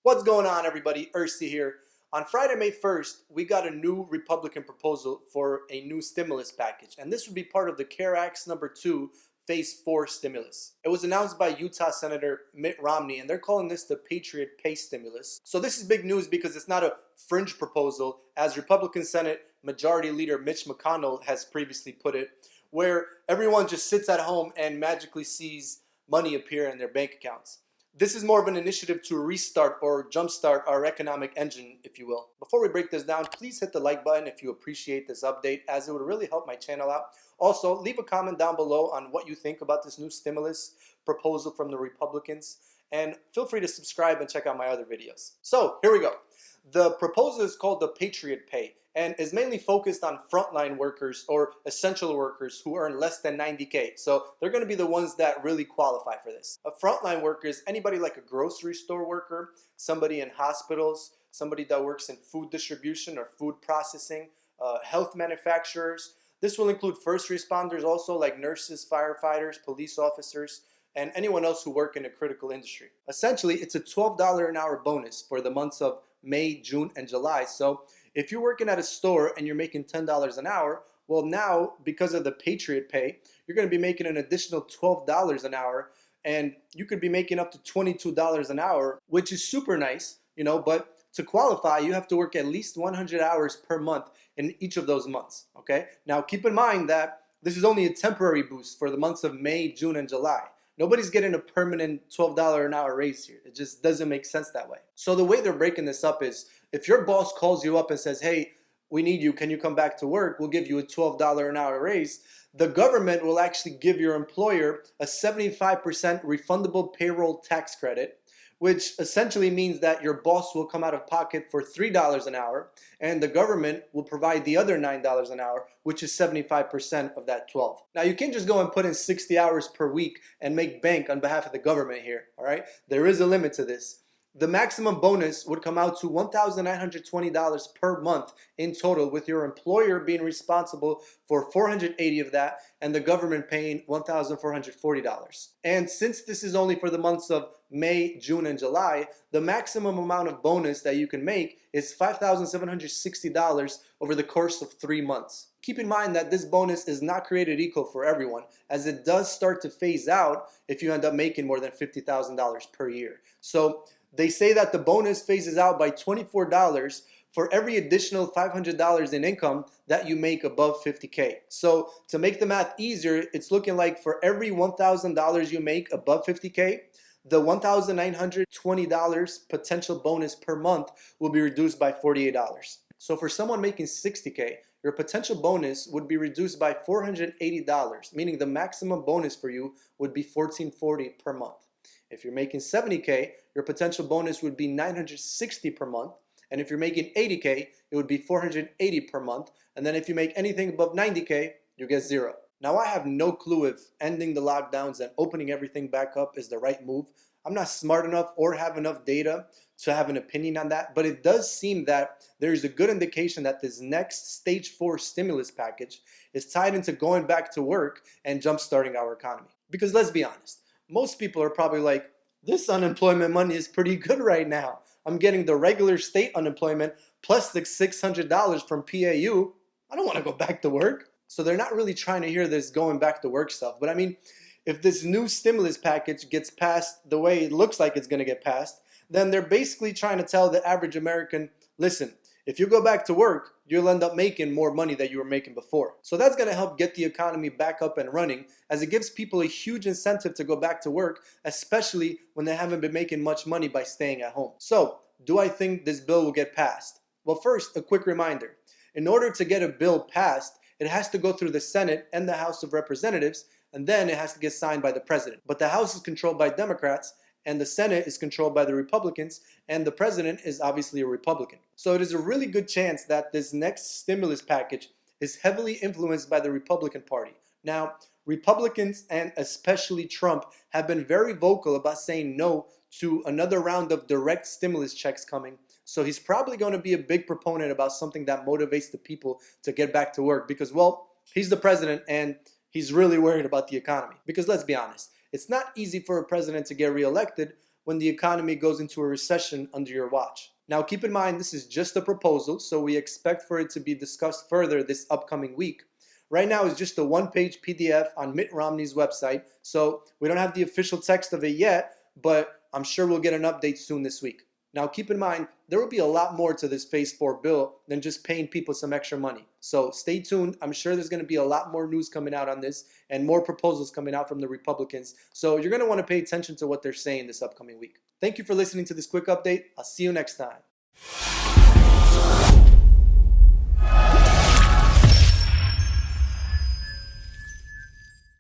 What's going on, everybody? Ursi here. On Friday, May 1st, we got a new Republican proposal for a new stimulus package, and this would be part of the CARE Act's #2 Phase 4 stimulus. It was announced by Utah Senator Mit Romney, and they're calling this the Patriot Pay Stimulus. So this is big news because it's not a fringe proposal, as Republican Senate Majority Leader Mitch McConnell has previously put it, where everyone just sits at home and magically sees money appear in their bank accounts. This is more of an initiative to restart or jumpstart our economic engine, if you will. Before we break this down, please hit the like button if you appreciate this update, as it would really help my channel out. Also, leave a comment down below on what you think about this new stimulus proposal from the Republicans, and feel free to subscribe and check out my other videos. So, here we go. The proposal is called the Patriot Pay, and is mainly focused on frontline workers or essential workers who earn less than 90K. So they're going to be the ones that really qualify for this. A frontline worker is anybody like a grocery store worker, somebody in hospitals, somebody that works in food distribution or food processing, health manufacturers. This will include first responders also, like nurses, firefighters, police officers, and anyone else who work in a critical industry. Essentially, it's a $12 an hour bonus for the months of May, June, and July. So if you're working at a store and you're making $10 an hour, well, now because of the Patriot Pay, you're going to be making an additional $12 an hour, and you could be making up to $22 an hour, which is super nice, but to qualify, you have to work at least 100 hours per month in each of those months, okay? Now, keep in mind that this is only a temporary boost for the months of May, June, and July. Nobody's getting a permanent $12 an hour raise here. It just doesn't make sense that way. So the way they're breaking this up is, if your boss calls you up and says, hey, we need you, can you come back to work? We'll give you a $12 an hour raise. The government will actually give your employer a 75% refundable payroll tax credit, which essentially means that your boss will come out of pocket for $3 an hour, and the government will provide the other $9 an hour, which is 75% of that 12. Now, you can't just go and put in 60 hours per week and make bank on behalf of the government here, all right? There is a limit to this. The maximum bonus would come out to $1,920 per month in total, with your employer being responsible for $480 of that and the government paying $1,440. And since this is only for the months of May, June, and July, the maximum amount of bonus that you can make is $5,760 over the course of 3 months. Keep in mind that this bonus is not created equal for everyone, as it does start to phase out if you end up making more than $50,000 per year. So they say that the bonus phases out by $24 for every additional $500 in income that you make above 50K. So to make the math easier, it's looking like for every $1,000 you make above 50K, the $1,920 potential bonus per month will be reduced by $48. So for someone making 60K, your potential bonus would be reduced by $480, meaning the maximum bonus for you would be $1,440 per month. If you're making 70K, your potential bonus would be $960 per month. And if you're making 80K, it would be $480 per month. And then if you make anything above 90K, you get zero. Now, I have no clue if ending the lockdowns and opening everything back up is the right move. I'm not smart enough or have enough data to have an opinion on that, but it does seem that there's a good indication that this next stage 4 stimulus package is tied into going back to work and jumpstarting our economy. Because let's be honest, most people are probably like, this unemployment money is pretty good right now. I'm getting the regular state unemployment plus the $600 from PAU. I don't want to go back to work. So they're not really trying to hear this going back to work stuff. But I mean, if this new stimulus package gets passed the way it looks like it's going to get passed, then they're basically trying to tell the average American, listen, if you go back to work, you'll end up making more money than you were making before. So that's going to help get the economy back up and running, as it gives people a huge incentive to go back to work, especially when they haven't been making much money by staying at home. So, do I think this bill will get passed? Well, first, a quick reminder. In order to get a bill passed, it has to go through the Senate and the House of Representatives, and then it has to get signed by the president. But the House is controlled by Democrats, and the Senate is controlled by the Republicans, and the president is obviously a Republican. So it is a really good chance that this next stimulus package is heavily influenced by the Republican Party. Now, Republicans, and especially Trump, have been very vocal about saying no to another round of direct stimulus checks coming. So he's probably going to be a big proponent about something that motivates the people to get back to work, because, well, he's the president and he's really worried about the economy. Because let's be honest, it's not easy for a president to get reelected, when the economy goes into a recession under your watch. Now keep in mind, this is just a proposal, so we expect for it to be discussed further this upcoming week. Right now it's just a one-page PDF on Mitt Romney's website, so we don't have the official text of it yet, but I'm sure we'll get an update soon this week. Now keep in mind, there will be a lot more to this Phase 4 bill than just paying people some extra money. So stay tuned. I'm sure there's going to be a lot more news coming out on this and more proposals coming out from the Republicans. So you're going to want to pay attention to what they're saying this upcoming week. Thank you for listening to this quick update. I'll see you next time.